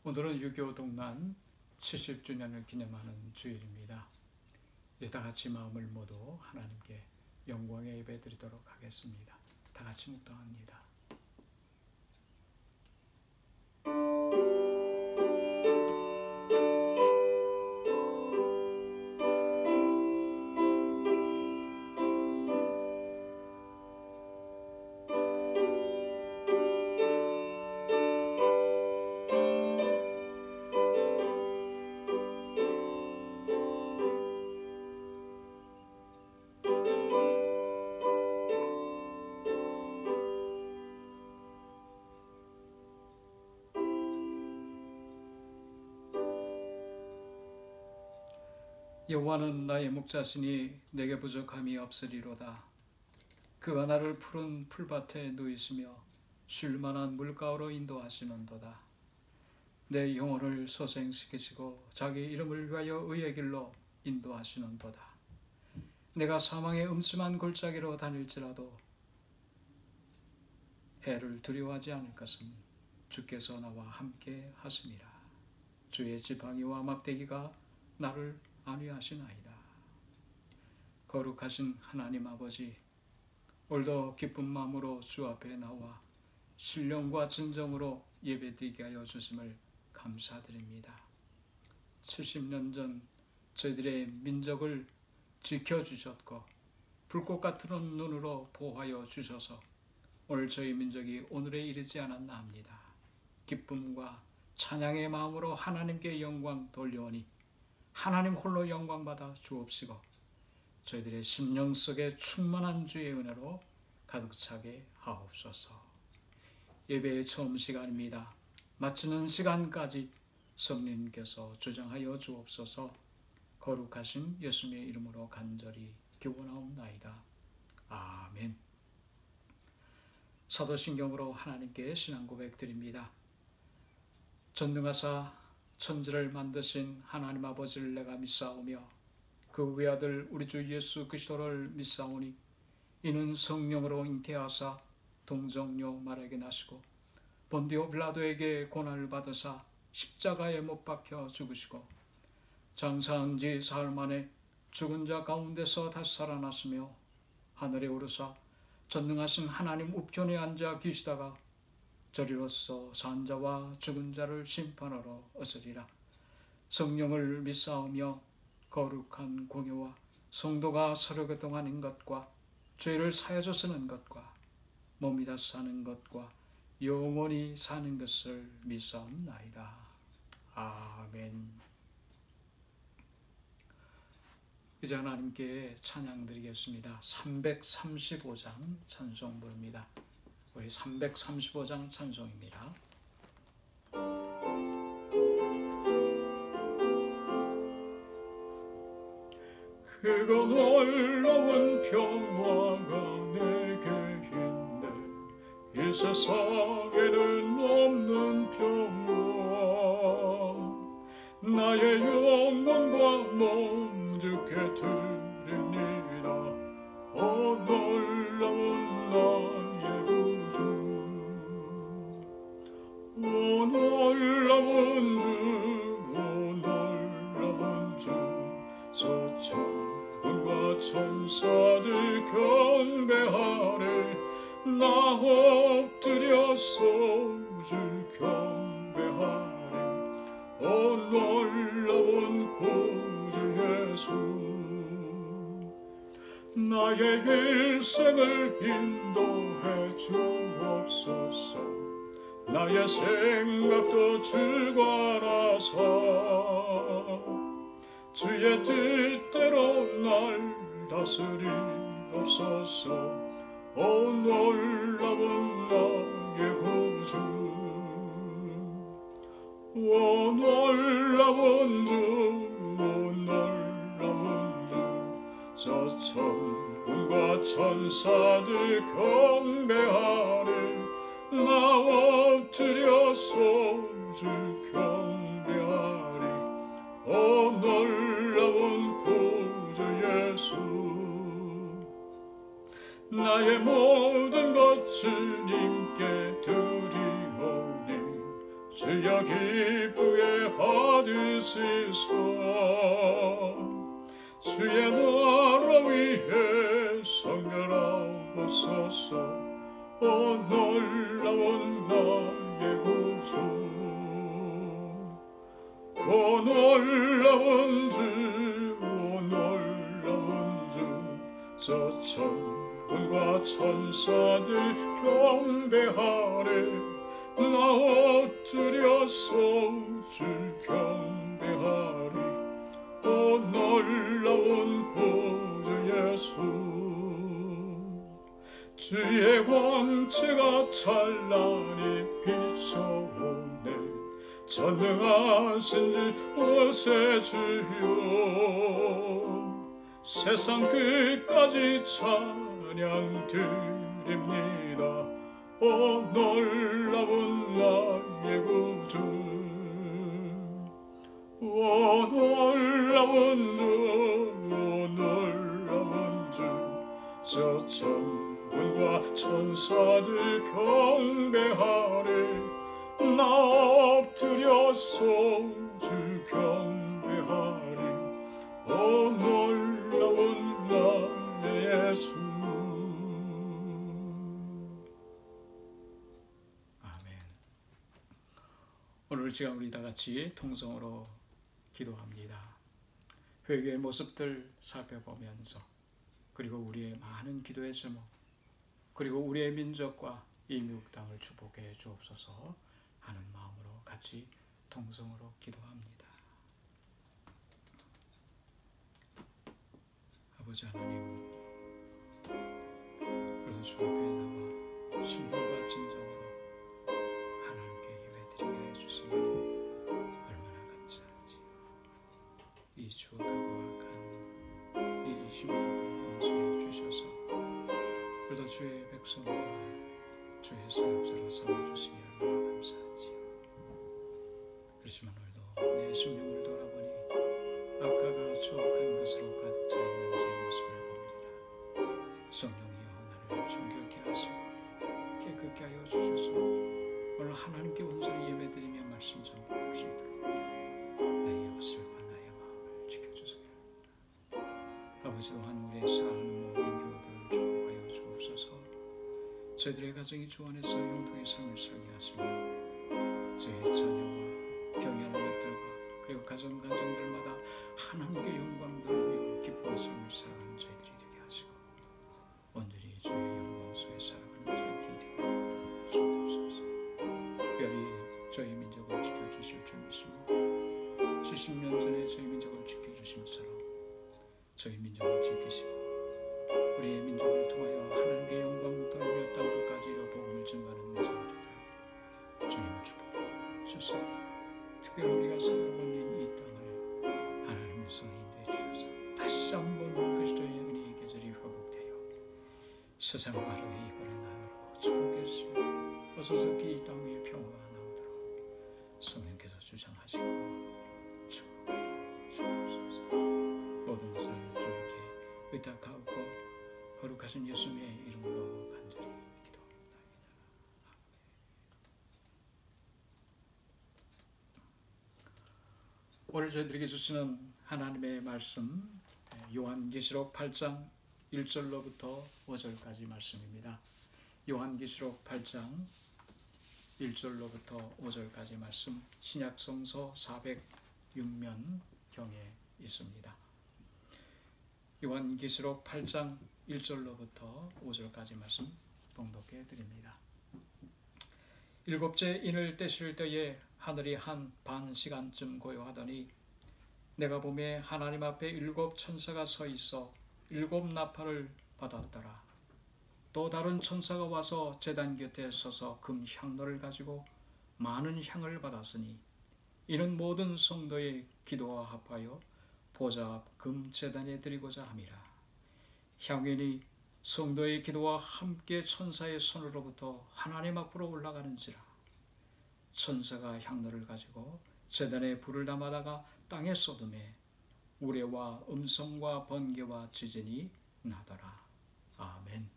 오늘은 유교 동란 70주년을 기념하는 주일입니다. 이제 다 같이 마음을 모두 하나님께 영광의 예배 드리도록 하겠습니다. 다 같이 묵상합니다. 여호와는 나의 목자시니 내게 부족함이 없으리로다. 그가 나를 푸른 풀밭에 누이시며 쉴만한 물가로 인도하시는도다. 내 영혼을 소생시키시고 자기 이름을 위하여 의의 길로 인도하시는도다. 내가 사망의 음침한 골짜기로 다닐지라도 해를 두려워하지 않을 것은 주께서 나와 함께 하심이라. 주의 지팡이와 막대기가 나를 안위하시나이다. 거룩하신 하나님 아버지, 오늘도 기쁜 마음으로 주 앞에 나와 신령과 진정으로 예배드리게 하여 주심을 감사드립니다. 70년 전 저희들의 민족을 지켜주셨고 불꽃 같은 눈으로 보호하여 주셔서 오늘 저희 민족이 오늘에 이르지 않았나 합니다. 기쁨과 찬양의 마음으로 하나님께 영광 돌려오니 하나님 홀로 영광받아 주옵시고 저희들의 심령 속에 충만한 주의 은혜로 가득 차게 하옵소서. 예배의 처음 시간입니다. 마치는 시간까지 성령님께서 주장하여 주옵소서. 거룩하신 예수님의 이름으로 간절히 기원하옵나이다. 아멘. 사도신경으로 하나님께 신앙 고백 드립니다. 전능하사 천지를 만드신 하나님 아버지를 내가 믿사오며 그 외아들 우리 주 예수 그리스도를 믿사오니 이는 성령으로 잉태하사 동정녀 마리아에게 나시고 본디오 빌라도에게 고난을 받으사 십자가에 못 박혀 죽으시고 장사한 지 사흘 만에 죽은 자 가운데서 다시 살아났으며 하늘에 오르사 전능하신 하나님 우편에 앉아 계시다가 저리로서 산 자와 죽은 자를 심판하러 오시리라. 성령을 믿사오며 거룩한 공예와 성도가 서로 교통하는 것과 죄를 사여져 쓰는 것과 몸이 다 사는 것과 영원히 사는 것을 믿사옵나이다. 아멘. 이제 하나님께 찬양 드리겠습니다. 335장 찬송 부릅니다. 우리 335장 찬송입니다. 그가 놀라운 평화가 내게 있네. 이 세상에는 없는 평화. 나의 영혼과 몸 주께 드립니다. 놀라운 나의 구주. 놀라운 주, 놀라운 주. 저 천군과 천사들 경배하래. 나 엎드려서 주 경배하래. 놀라운 구주 예수. 나의 일생을 인도해 주옵소서. 나의 생각도 주관하사 주의 뜻대로 날 다스리옵소서. 놀라운 나의 구주. 놀라운 주, 놀라운 주. 저 천군과 천사들 경배하네. 나 엎드려서 주 경배하리. 놀라운 구주 예수. 나의 모든 것 주님께 드리오니 주여 기쁘게 받으시소. 주의 나라 위에 성결하옵소서. 오 놀라운 나의 구주, 오 놀라운 주, 오 놀라운 주. 저 천군과 천사들 경배하래. 나 엎드려서 주 경배하리. 오 놀라운 구주 예수. 주의 광채가 찬란히 비춰오네. 전능하신 주 오세 주여. 세상 끝까지 찬양 드립니다. 오 놀라운 나의 구주, 오 놀라운 주, 오 놀라운 주. 저 천군과 천사들 경배하래. 나 엎드려서 주 경배하리. 오 놀라운 나의 예수. 아멘. 오늘 시간 우리 다 같이 통성으로 기도합니다. 회개의 모습들 살펴보면서, 그리고 우리의 많은 기도의 제목, 그리고 우리의 민족과 이 미국 땅을 축복해 주옵소서 하는 마음으로 같이 통성으로 기도합니다. 아버지 하나님, 그래서 주 앞에 나와 신령과 진정으로 하나님께 예배드리게 해주시니 얼마나 감사하지요. 이 추억하고 악한 이 심령을 용서해 주셔서 그래도 주의 백성과 주의 사역자로 삼아주시니 얼마나 감사하지요. 그렇지만 오늘도 내 심령을 돌아보니 악과가 추억한 것으로 가득 차 있는 제 모습을 봅니다. 성령이여 나를 정결케 하시고 깨끗게 하여 주셔서 오늘 하나님께 온전히 예배드리며 말씀 전파할 수 있도록 나의 입술과 나의 마음을 지켜주시기를. 아버지 또한 우리의 사랑하는 모든 교우들을 축복하여 주옵소서. 저희들의 가정이 주 안에서 형통의 삶을 살게 하시며 저희 자녀와 경외하는 것들과 그리고 가정들마다 하나님께 영광 돌리며 기쁨의 삶을 살아가는 저희들이 되게 하시고 온전히 주의 영광소에 살아가는 저희들이 되게 주옵소서. 특별히 저희 민족을 지켜주실 줄 믿습니다. 70년 전에 저희 민족을 지켜주심처럼 저희 민족을 지키시고 우리의 민족을 통하여 하나님께 영광 돌리며 땅 끝까지 이뤄 복음을 증거하는 자들이 되도록 주님 축복 주시고, 특별히 우리가 살아가는 이 땅을 하나님의 손에 인도해 주셔서 다시 한번 그리스도의 은혜의 계절이 회복되어 세상 바로의 이거를 나누어 축복했으며 어서서기 이 땅 위에 평화가 나오도록 성령께서 주장하시고 주옵소서. 모든 것을 주님께 의탁하고 거룩하신 예수님의 이름으로 간절히 기도합니다. 오늘 저희들에게 주시는 하나님의 말씀, 요한계시록 8장 1절로부터 5절까지 말씀입니다. 요한계시록 8장 1절로부터 5절까지 말씀, 신약성서 406면 경에 있습니다. 요한계시록 8장 1절로부터 5절까지 말씀 봉독해 드립니다. 일곱째 인을 떼실 때에 하늘이 한 반 시간쯤 고요하더니 내가 보매 하나님 앞에 7 천사가 서 있어 7 나팔을 받았더라. 또 다른 천사가 와서 제단 곁에 서서 금 향로를 가지고 많은 향을 받았으니 이는 모든 성도의 기도와 합하여 보좌 앞 금 제단에 드리고자 함이라. 향연이 성도의 기도와 함께 천사의 손으로부터 하나님 앞으로 올라가는지라. 천사가 향로를 가지고 제단에 불을 담아다가 땅에 쏟음에 우레와 음성과 번개와 지진이 나더라. 아멘.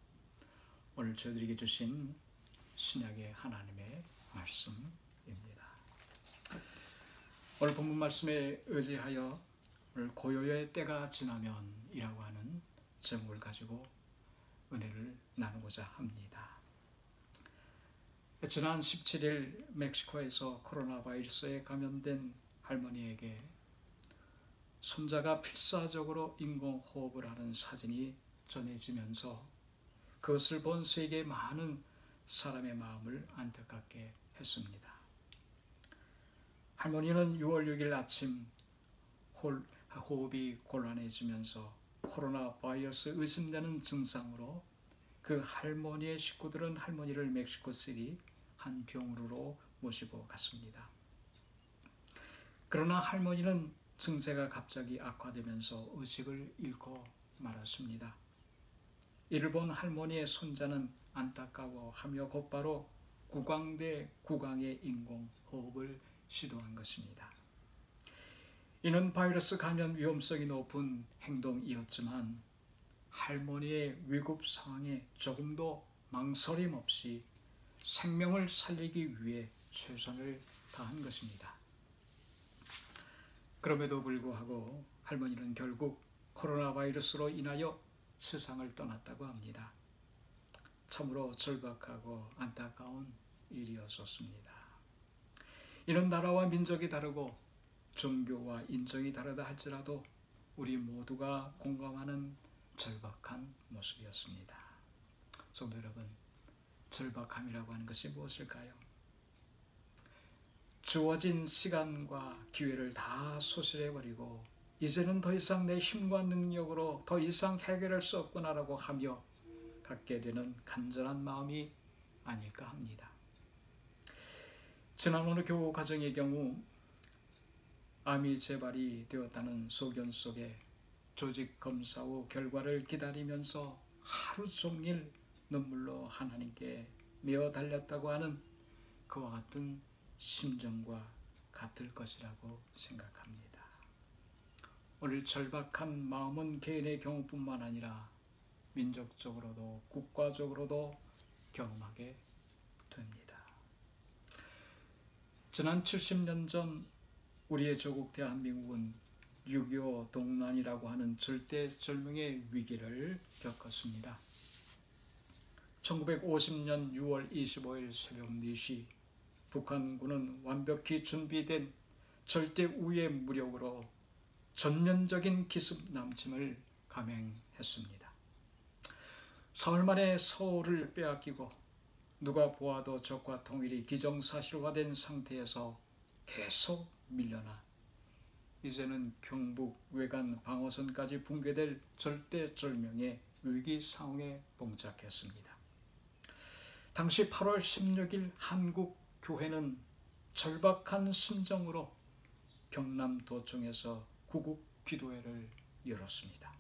오늘 저희들에게 주신 신약의 하나님의 말씀입니다. 오늘 본문 말씀에 의지하여 오늘 고요의 때가 지나면이라고 하는 제목을 가지고 은혜를 나누고자 합니다. 지난 17일 멕시코에서 코로나 바이러스에 감염된 할머니에게 손자가 필사적으로 인공호흡을 하는 사진이 전해지면서 그것을 본 세계 많은 사람의 마음을 안타깝게 했습니다. 할머니는 6월 6일 아침 호흡이 곤란해지면서 코로나 바이러스 의심되는 증상으로 그 할머니의 식구들은 할머니를 멕시코시티 한 병으로 모시고 갔습니다. 그러나 할머니는 증세가 갑자기 악화되면서 의식을 잃고 말았습니다. 이를 본 할머니의 손자는 안타까워하며 곧바로 구강의 인공호흡을 시도한 것입니다. 이는 바이러스 감염 위험성이 높은 행동이었지만 할머니의 위급 상황에 조금도 망설임 없이 생명을 살리기 위해 최선을 다한 것입니다. 그럼에도 불구하고 할머니는 결국 코로나 바이러스로 인하여 세상을 떠났다고 합니다. 참으로 절박하고 안타까운 일이었습니다. 이는 나라와 민족이 다르고 종교와 인종이 다르다 할지라도 우리 모두가 공감하는 절박한 모습이었습니다. 성도 여러분, 절박함이라고 하는 것이 무엇일까요? 주어진 시간과 기회를 다 소실해버리고 이제는 더 이상 내 힘과 능력으로 더 이상 해결할 수 없구나라고 하며 갖게 되는 간절한 마음이 아닐까 합니다. 지난 어느 교우 가정의 경우 암이 재발이 되었다는 소견 속에 조직 검사 후 결과를 기다리면서 하루 종일 눈물로 하나님께 메어 달렸다고 하는 그와 같은 심정과 같을 것이라고 생각합니다. 오늘 절박한 마음은 개인의 경우뿐만 아니라 민족적으로도 국가적으로도 경험하게 됩니다. 지난 70년 전 우리의 조국 대한민국은 6.25 동란이라고 하는 절대절명의 위기를 겪었습니다. 1950년 6월 25일 새벽 4시 북한군은 완벽히 준비된 절대우회 무력으로 전면적인 기습 남침을 감행했습니다. 사흘 만에 서울을 빼앗기고 누가 보아도 적과 통일이 기정사실화된 상태에서 계속 밀려나 이제는 경북 외관 방어선까지 붕괴될 절대절명의 위기 상황에 봉착했습니다. 당시 8월 16일 한국 교회는 절박한 심정으로 경남도청에서 구국 기도회를 열었습니다.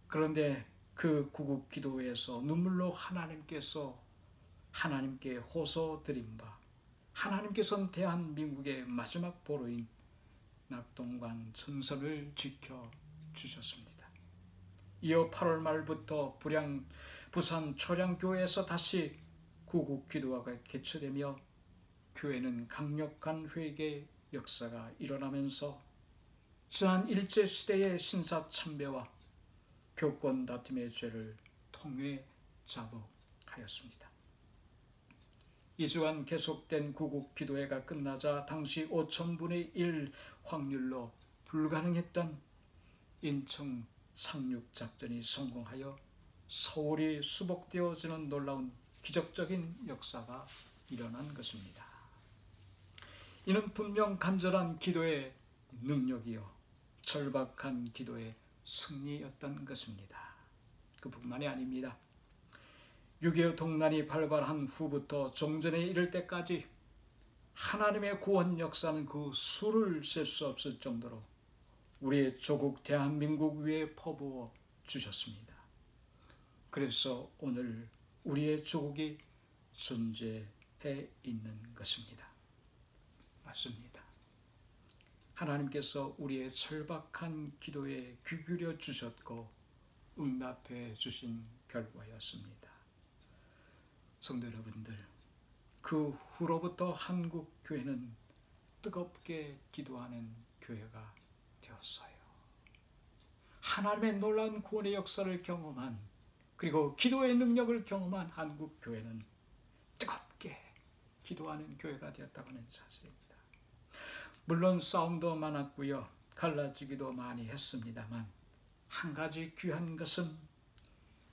그런데 그 구국 기도회에서 눈물로 하나님께 호소드린 바 하나님께서는 대한민국의 마지막 보루인 낙동강 전선을 지켜주셨습니다. 이어 8월 말부터 부산 초량교회에서 다시 구국 기도회가 개최되며 교회는 강력한 회개 역사가 일어나면서 지난 일제시대의 신사참배와 교권 다툼의 죄를 통회 자복하였습니다. 2주간 계속된 구국 기도회가 끝나자 당시 5,000분의 1 확률로 불가능했던 인천 상륙작전이 성공하여 서울이 수복되어지는 놀라운 기적적인 역사가 일어난 것입니다. 이는 분명 간절한 기도의 능력이요 절박한 기도의 승리였던 것입니다. 그뿐만이 아닙니다. 6.25 동란이 발발한 후부터 종전에 이를 때까지 하나님의 구원 역사는 그 수를 셀 수 없을 정도로 우리의 조국 대한민국 위에 퍼부어 주셨습니다. 그래서 오늘 우리의 조국이 존재해 있는 것입니다. 맞습니다. 하나님께서 우리의 절박한 기도에 귀 기울여 주셨고 응답해 주신 결과였습니다. 성도 여러분들, 그 후로부터 한국 교회는 뜨겁게 기도하는 교회가 되었어요. 하나님의 놀라운 구원의 역사를 경험한, 그리고 기도의 능력을 경험한 한국 교회는 뜨겁게 기도하는 교회가 되었다고 하는 사실입니다. 물론 싸움도 많았고요, 갈라지기도 많이 했습니다만 한 가지 귀한 것은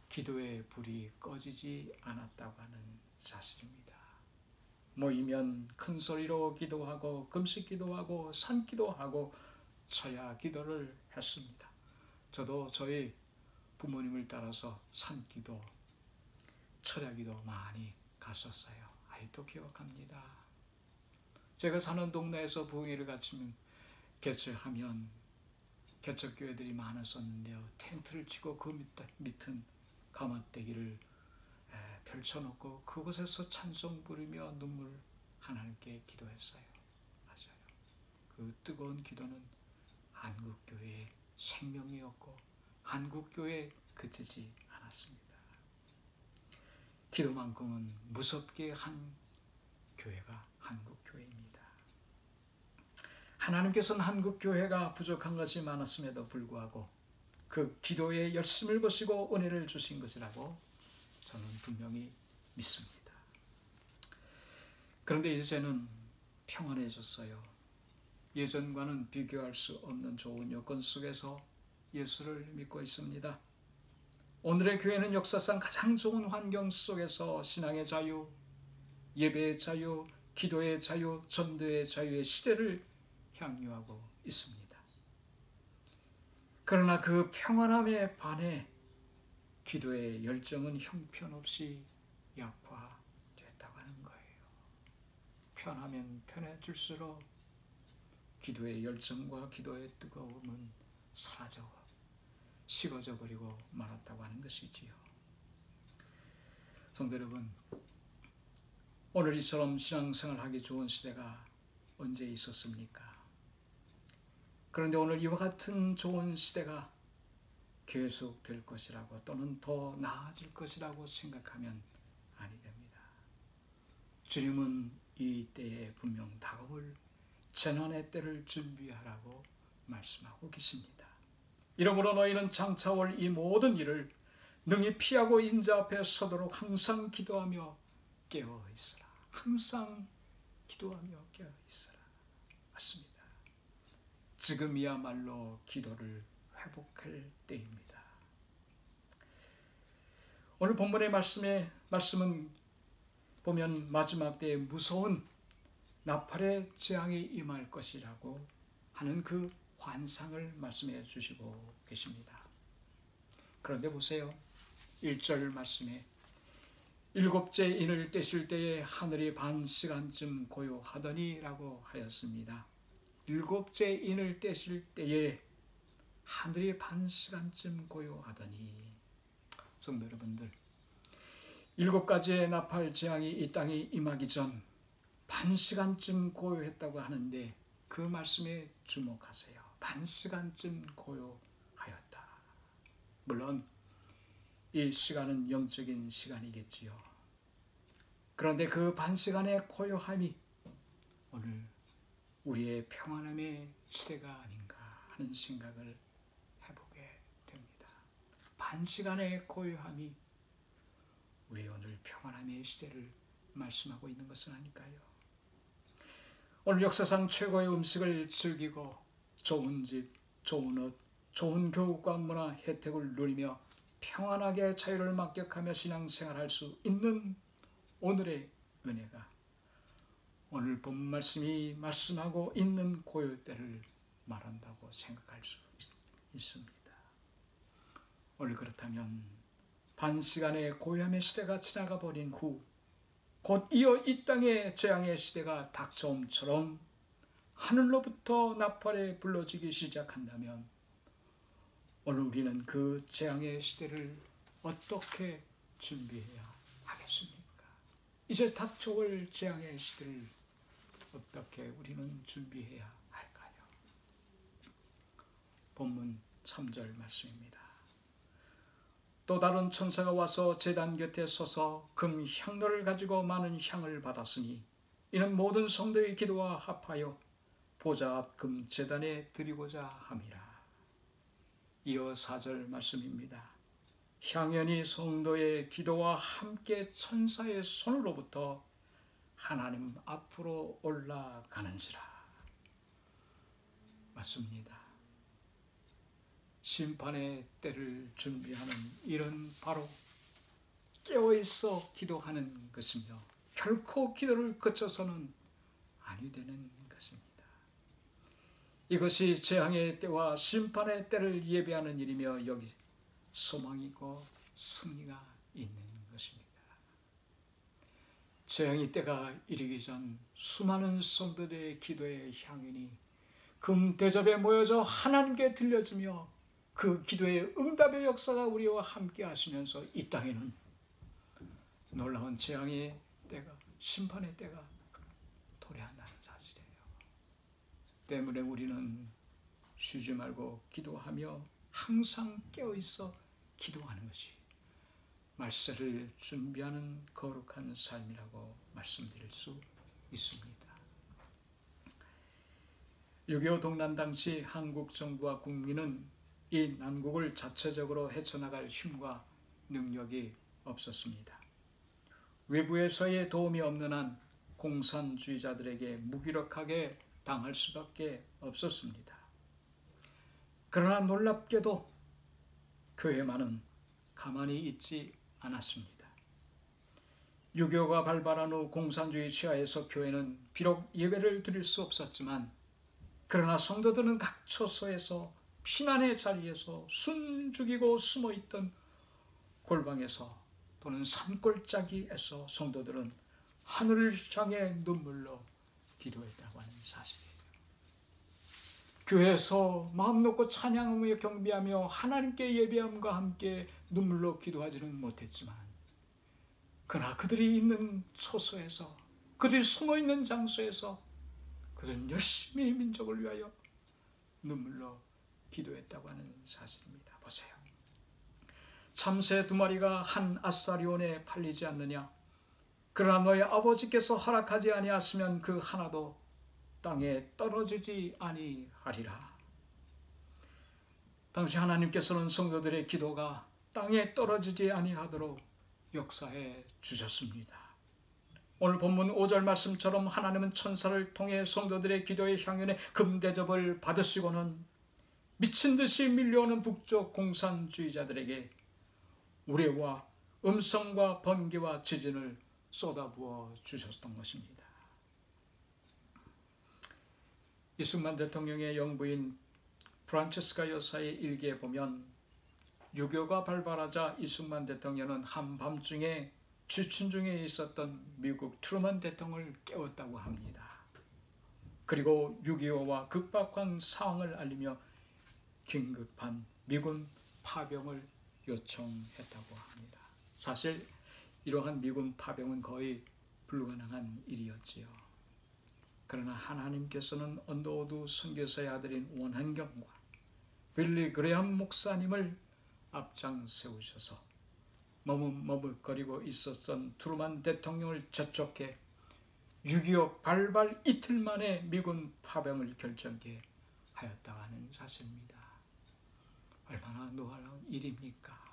기도의 불이 꺼지지 않았다고 하는 사실입니다. 모이면 큰 소리로 기도하고 금식 기도하고 산기도하고 철야 기도를 했습니다. 저도 저희 부모님을 따라서 산기도, 철야기도 많이 갔었어요. 아직도 기억합니다. 제가 사는 동네에서 부흥회를 갖추면 개최하면 개척교회들이 많았었는데요, 텐트를 치고 그 밑은 가마떼기를 펼쳐놓고 그곳에서 찬송 부르며 눈물 하나님께 기도했어요. 맞아요. 그 뜨거운 기도는 한국교회의 생명이었고 한국교회에 그치지 않았습니다. 기도만큼은 무섭게 한 교회가 한국교회입니다. 하나님께서는 한국교회가 부족한 것이 많았음에도 불구하고 그 기도의 열심을 보시고 은혜를 주신 것이라고 저는 분명히 믿습니다. 그런데 이제는 평안해졌어요. 예전과는 비교할 수 없는 좋은 여건 속에서 예수를 믿고 있습니다. 오늘의 교회는 역사상 가장 좋은 환경 속에서 신앙의 자유, 예배의 자유, 기도의 자유, 전도의 자유의 시대를 향유하고 있습니다. 그러나 그 평안함에 반해 기도의 열정은 형편없이 약화됐다고 하는 거예요. 편하면 편해질수록 기도의 열정과 기도의 뜨거움은 사라져 식어져 버리고 말았다고 하는 것이지요. 성도 여러분, 오늘 이처럼 신앙생활하기 좋은 시대가 언제 있었습니까? 그런데 오늘 이와 같은 좋은 시대가 계속될 것이라고 또는 더 나아질 것이라고 생각하면 아니 됩니다. 주님은 이 때에 분명 다가올 재난의 때를 준비하라고 말씀하고 계십니다. 이러므로 너희는 장차올 이 모든 일을 능히 피하고 인자 앞에 서도록 항상 기도하며 깨어 있으라. 항상 기도하며 깨어 있으라. 맞습니다. 지금이야말로 기도를 회복할 때입니다. 오늘 본문의 말씀은 보면 마지막 때에 무서운 나팔의 재앙이 임할 것이라고 하는 그 환상을 말씀해 주시고 계십니다. 그런데 보세요. 1절 말씀에 일곱째 인을 떼실 때에 하늘이 반 시간쯤 고요하더니 라고 하였습니다. 일곱째 인을 떼실 때에 하늘이 반 시간쯤 고요하더니, 성도 여러분들, 7가지의 나팔 재앙이 이 땅에 임하기 전 반 시간쯤 고요했다고 하는데 그 말씀에 주목하세요. 반 시간쯤 고요하였다. 물론 이 시간은 영적인 시간이겠지요. 그런데 그 반 시간의 고요함이 오늘 우리의 평안함의 시대가 아닌가 하는 생각을 해보게 됩니다. 반 시간의 고요함이 우리 오늘 평안함의 시대를 말씀하고 있는 것은 아닐까요? 오늘 역사상 최고의 음식을 즐기고 좋은 집, 좋은 옷, 좋은 교육과 문화 혜택을 누리며 평안하게 자유를 만끽하며 신앙생활할 수 있는 오늘의 은혜가 오늘 본 말씀이 말씀하고 있는 고요 때를 말한다고 생각할 수 있습니다. 오늘 그렇다면 반 시간의 고요함의 시대가 지나가 버린 후 곧 이어 이 땅의 재앙의 시대가 닥쳐옴처럼 하늘로부터 나팔에 불러지기 시작한다면 오늘 우리는 그 재앙의 시대를 어떻게 준비해야 하겠습니까? 이제 닥쳐올 재앙의 시대를 어떻게 우리는 준비해야 할까요? 본문 3절 말씀입니다. 또 다른 천사가 와서 제단 곁에 서서 금 향로를 가지고 많은 향을 받았으니 이는 모든 성도의 기도와 합하여 보좌 앞 금제단에 드리고자 함이라. 이어 4절 말씀입니다. 향연이 성도의 기도와 함께 천사의 손으로부터 하나님 앞으로 올라가는지라. 맞습니다. 심판의 때를 준비하는 일은 바로 깨어있어 기도하는 것이며 결코 기도를 거쳐서는 아니 되는 것입니다. 이것이 재앙의 때와 심판의 때를 예비하는 일이며 여기 소망이고 승리가 있는 것입니다. 재앙의 때가 이르기 전 수많은 성도들의 기도의 향연이 금 대접에 모여져 하나님께 들려지며 그 기도의 응답의 역사가 우리와 함께 하시면서 이 땅에는 놀라운 재앙의 때가, 심판의 때가 도래한다는 사실이에요. 때문에 우리는 쉬지 말고 기도하며 항상 깨어있어 기도하는 것이 말세를 준비하는 거룩한 삶이라고 말씀드릴 수 있습니다. 6.25 동란 당시 한국 정부와 국민은 이 난국을 자체적으로 헤쳐나갈 힘과 능력이 없었습니다. 외부에서의 도움이 없는 한 공산주의자들에게 무기력하게 당할 수밖에 없었습니다. 그러나 놀랍게도 교회만은 가만히 있지 않았습니다. 6.25가 발발한 후 공산주의 치하에서 교회는 비록 예배를 드릴 수 없었지만 그러나 성도들은 각 처소에서 피난의 자리에서 숨죽이고 숨어있던 골방에서 또는 산골짜기에서 성도들은 하늘을 향해 눈물로 기도했다고 하는 사실이에요. 교회에서 마음 놓고 찬양하며 경배하며 하나님께 예배함과 함께 눈물로 기도하지는 못했지만 그러나 그들이 있는 처소에서 그들이 숨어있는 장소에서 그들은 열심히 민족을 위하여 눈물로 기도했다고 하는 사실입니다. 보세요. 참새 2마리가 한 아사리온에 팔리지 않느냐? 그러나 너의 아버지께서 허락하지 아니하시면 그 하나도 땅에 떨어지지 아니하리라. 당시 하나님께서는 성도들의 기도가 땅에 떨어지지 아니하도록 역사해 주셨습니다. 오늘 본문 5절 말씀처럼 하나님은 천사를 통해 성도들의 기도의 향연에 금대접을 받으시고는 미친 듯이 밀려오는 북쪽 공산주의자들에게 우레와 음성과 번개와 지진을 쏟아부어 주셨던 것입니다. 이승만 대통령의 영부인 프란체스카 여사의 일기에 보면 6.25가 발발하자 이승만 대통령은 한밤중에 취춘 중에 있었던 미국 트루먼 대통령을 깨웠다고 합니다. 그리고 6.25와 급박한 상황을 알리며 긴급한 미군 파병을 요청했다고 합니다. 사실 이러한 미군 파병은 거의 불가능한 일이었지요. 그러나 하나님께서는 언더우드 선교사의 아들인 원한경과 빌리 그레함 목사님을 앞장 세우셔서 머뭇머뭇거리고 있었던 트루만 대통령을 재촉해 6.25 발발 이틀 만에 미군 파병을 결정케 하였다고 하는 사실입니다. 얼마나 놀라운 일입니까?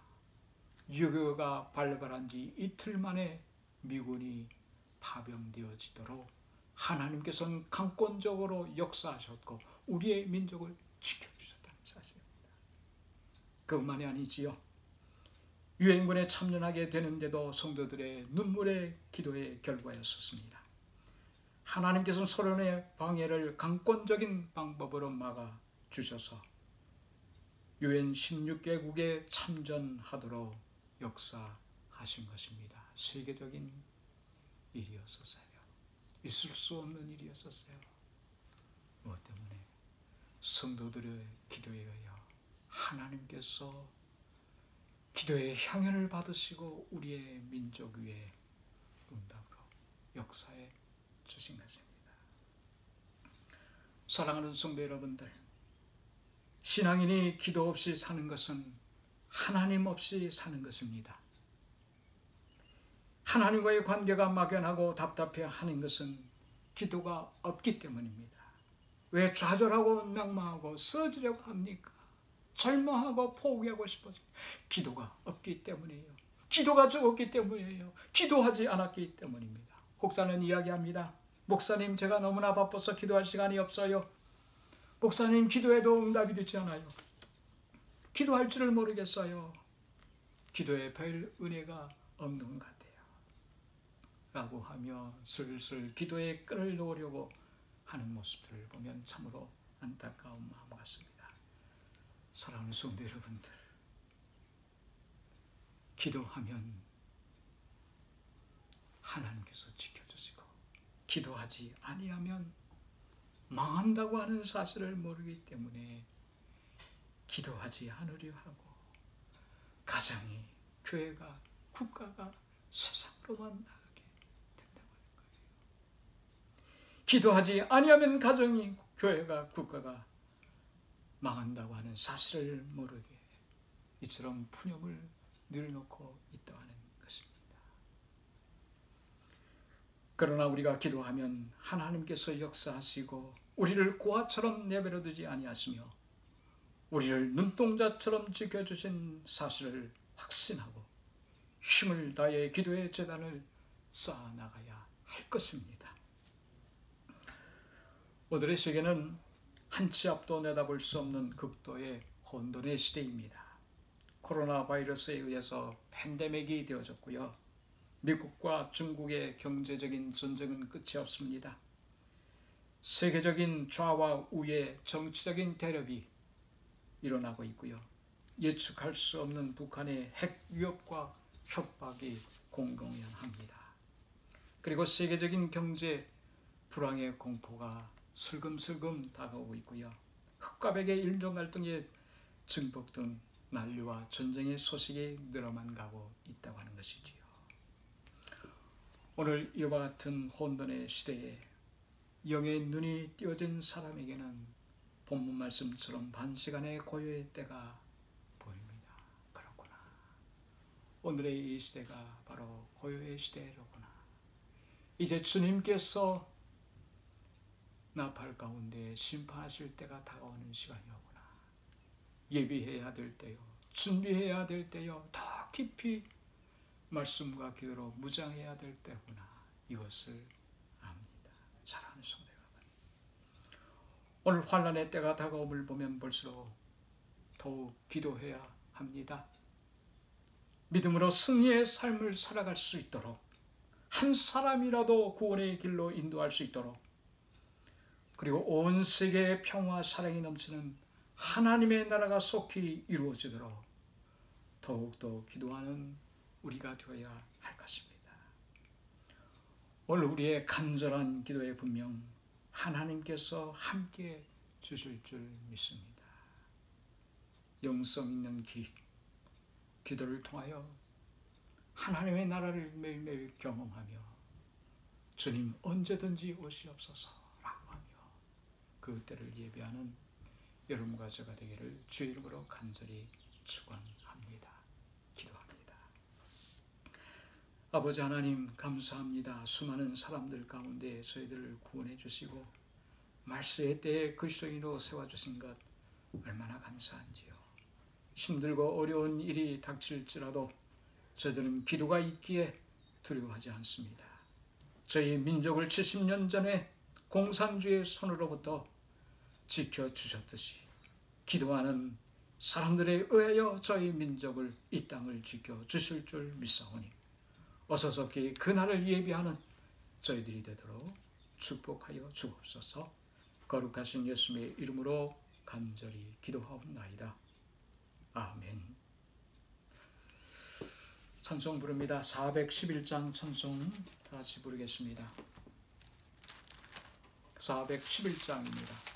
6.25가 발발한 지 이틀 만에 미군이 파병되어지도록 하나님께서는 강권적으로 역사하셨고 우리의 민족을 지켜주셨다는 사실입니다. 그것만이 아니지요. 유엔군에 참전하게 되는데도 성도들의 눈물의 기도의 결과였었습니다. 하나님께서는 소련의 방해를 강권적인 방법으로 막아주셔서 유엔 16개국에 참전하도록 역사하신 것입니다. 세계적인 일이었었어요. 있을 수 없는 일이었었어요. 무엇 때문에? 성도들의 기도에 의하여 하나님께서 기도의 향연을 받으시고 우리의 민족 위에 응답으로 역사해 주신 것입니다. 사랑하는 성도 여러분들, 신앙인이 기도 없이 사는 것은 하나님 없이 사는 것입니다. 하나님과의 관계가 막연하고 답답해 하는 것은 기도가 없기 때문입니다. 왜 좌절하고 낭망하고 쓰러지려고 합니까? 절망하고 포기하고 싶어서 기도가 없기 때문이에요. 기도가 적었기 때문이에요. 기도하지 않았기 때문입니다. 혹자는 이야기합니다. 목사님, 제가 너무나 바빠서 기도할 시간이 없어요. 목사님, 기도해도 응답이 되지 않아요. 기도할 줄을 모르겠어요. 기도에 별 은혜가 없는 것 같아요. 라고 하며 슬슬 기도에 끈을 놓으려고 하는 모습들을 보면 참으로 안타까운 마음 같습니다. 사랑하는 성도 여러분들, 기도하면 하나님께서 지켜주시고, 기도하지 아니하면 망한다고 하는 사실을 모르기 때문에 기도하지 않으려 하고, 가정이, 교회가, 국가가 세상으로만 나가게 된다고 하는 거예요. 기도하지 아니하면 가정이, 교회가, 국가가 망한다고 하는 사실을 모르게 이처럼 푸념을 늘어놓고 있다고 하는 것입니다. 그러나 우리가 기도하면 하나님께서 역사하시고 우리를 고아처럼 내버려 두지 아니하시며 우리를 눈동자처럼 지켜주신 사실을 확신하고 힘을 다해 기도의 제단을 쌓아나가야 할 것입니다. 오늘의 세계는 한치 앞도 내다볼 수 없는 극도의 혼돈의 시대입니다. 코로나 바이러스에 의해서 팬데믹이 되어졌고요. 미국과 중국의 경제적인 전쟁은 끝이 없습니다. 세계적인 좌와 우의 정치적인 대립이 일어나고 있고요. 예측할 수 없는 북한의 핵 위협과 협박이 공공연합니다. 그리고 세계적인 경제 불황의 공포가 슬금슬금 다가오고 있고요. 흑과 백의 인종 갈등의 증폭 등 난리와 전쟁의 소식이 늘어만 가고 있다고 하는 것이지요. 오늘 이와 같은 혼돈의 시대에 영의 눈이 띄어진 사람에게는 본문 말씀처럼 반시간의 고요의 때가 보입니다. 그렇구나. 오늘의 이 시대가 바로 고요의 시대로구나. 이제 주님께서 나팔 가운데 심판하실 때가 다가오는 시간이로구나. 예비해야 될 때요, 준비해야 될 때요, 더 깊이 말씀과 기도로 무장해야 될 때구나. 이것을 압니다. 사랑하는 성도 여러분, 오늘 환난의 때가 다가옴을 보면 볼수록 더욱 기도해야 합니다. 믿음으로 승리의 삶을 살아갈 수 있도록, 한 사람이라도 구원의 길로 인도할 수 있도록, 그리고 온 세계의 평화 사랑이 넘치는 하나님의 나라가 속히 이루어지도록 더욱더 기도하는 우리가 되어야 할 것입니다. 오늘 우리의 간절한 기도에 분명 하나님께서 함께 주실 줄 믿습니다. 영성 있는 기도를 통하여 하나님의 나라를 매일매일 경험하며 주님 언제든지 오시옵소서 그 때를 예비하는 여러분과 제가 되기를 주의 이름으로 간절히 축원합니다. 기도합니다. 아버지 하나님, 감사합니다. 수많은 사람들 가운데 저희들을 구원해 주시고 말세의 때에 그리스도인으로 세워주신 것 얼마나 감사한지요. 힘들고 어려운 일이 닥칠지라도 저희들은 기도가 있기에 두려워하지 않습니다. 저희 민족을 70년 전에 공산주의 손으로부터 지켜주셨듯이 기도하는 사람들에 의하여 저희 민족을, 이 땅을 지켜주실 줄 믿사오니 어서서기 그날을 예비하는 저희들이 되도록 축복하여 주옵소서. 거룩하신 예수님의 이름으로 간절히 기도하옵나이다. 아멘. 찬송 부릅니다. 411장 찬송 다 같이 부르겠습니다. 411장입니다.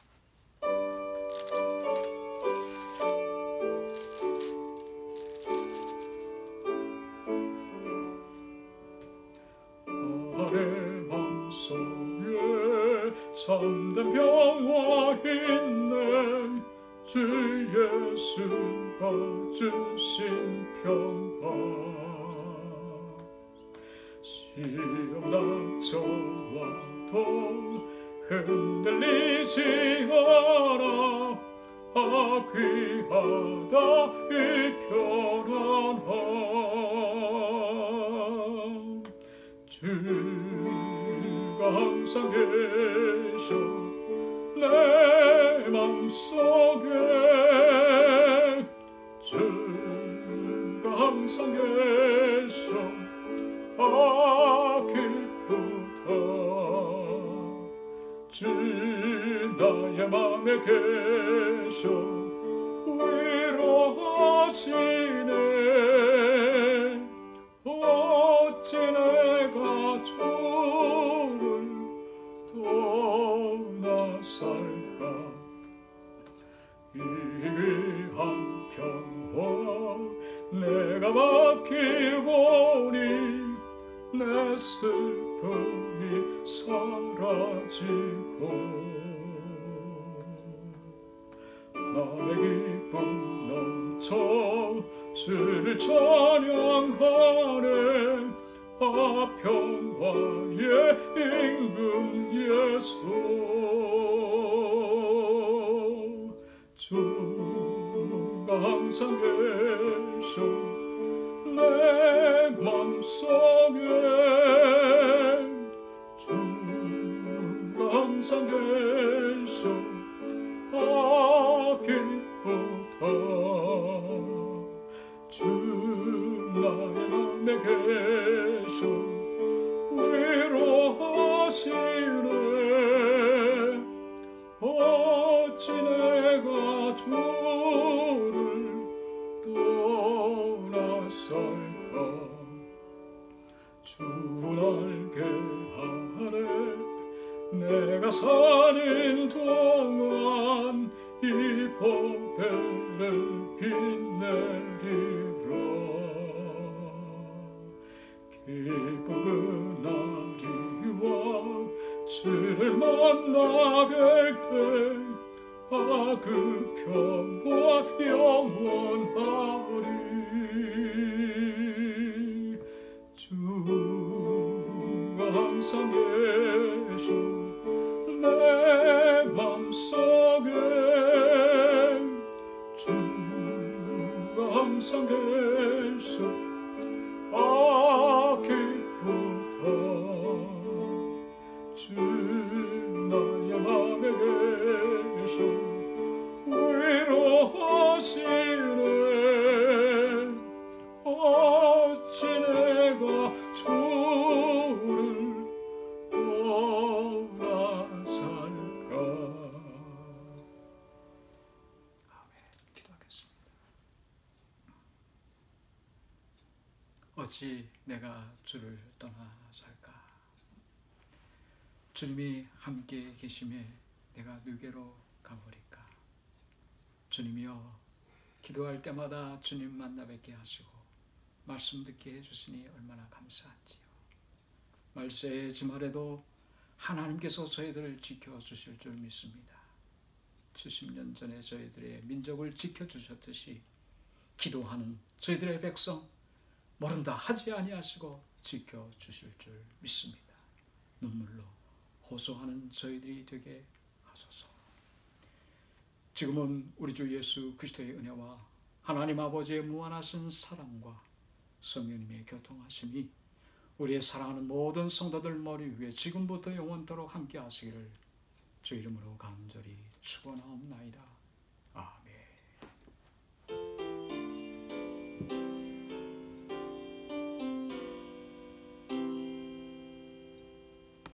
내 맘속에 참된 평화 있네. 주 예수가 주신 평화. 시험 닥쳐와도 흔들리지 않아 귀하다 이 편안함 주가 항상 계셔 내 맘속에 주가 항상 계셔 기쁘다 주 나의 맘에 계셔 위로하시네 어찌 내가 주를 떠나 살까 이 귀한 평화 내가 맡기보니 내 슬픔이 사라지고 맘의 기쁨 넘쳐 주를 찬양하네 평화의 임금 예수 주가 항상 계셔 내 맘속에 주가 항상 계셔 기쁘다 주 나의 맘에 계셔 위로하시네 어찌 내가 주를 떠나 살까 주 알게 하네 내가 사는 동안 이 보배를 빛내리라 기쁜 그날이와 주를 만나 뵐 때 그 평화 영원하리 주가 항상 계셔 내 맘속에 주가 항상 계셔 기쁘다 주 나의 맘에 계셔 위로하시네 어찌 내가 주를 떠나 살까 아멘. 기도하겠습니다. 어찌 내가 주를 떠나 살까 주님이 함께 계심에 내가 누게로 가버릴까 주님이여 기도할 때마다 주님 만나 뵙게 하시고 말씀 듣게 해주시니 얼마나 감사한지요 말세의 주말에도 하나님께서 저희들을 지켜주실 줄 믿습니다 70년 전에 저희들의 민족을 지켜주셨듯이 기도하는 저희들의 백성 모른다 하지 아니하시고 지켜주실 줄 믿습니다 눈물로 호소하는 저희들이 되게 하소서 지금은 우리 주 예수 그리스도의 은혜와 하나님 아버지의 무한하신 사랑과 성령님의 교통하심이 우리의 사랑하는 모든 성도들 머리 위에 지금부터 영원토록 함께 하시기를 주 이름으로 간절히 축원하옵나이다.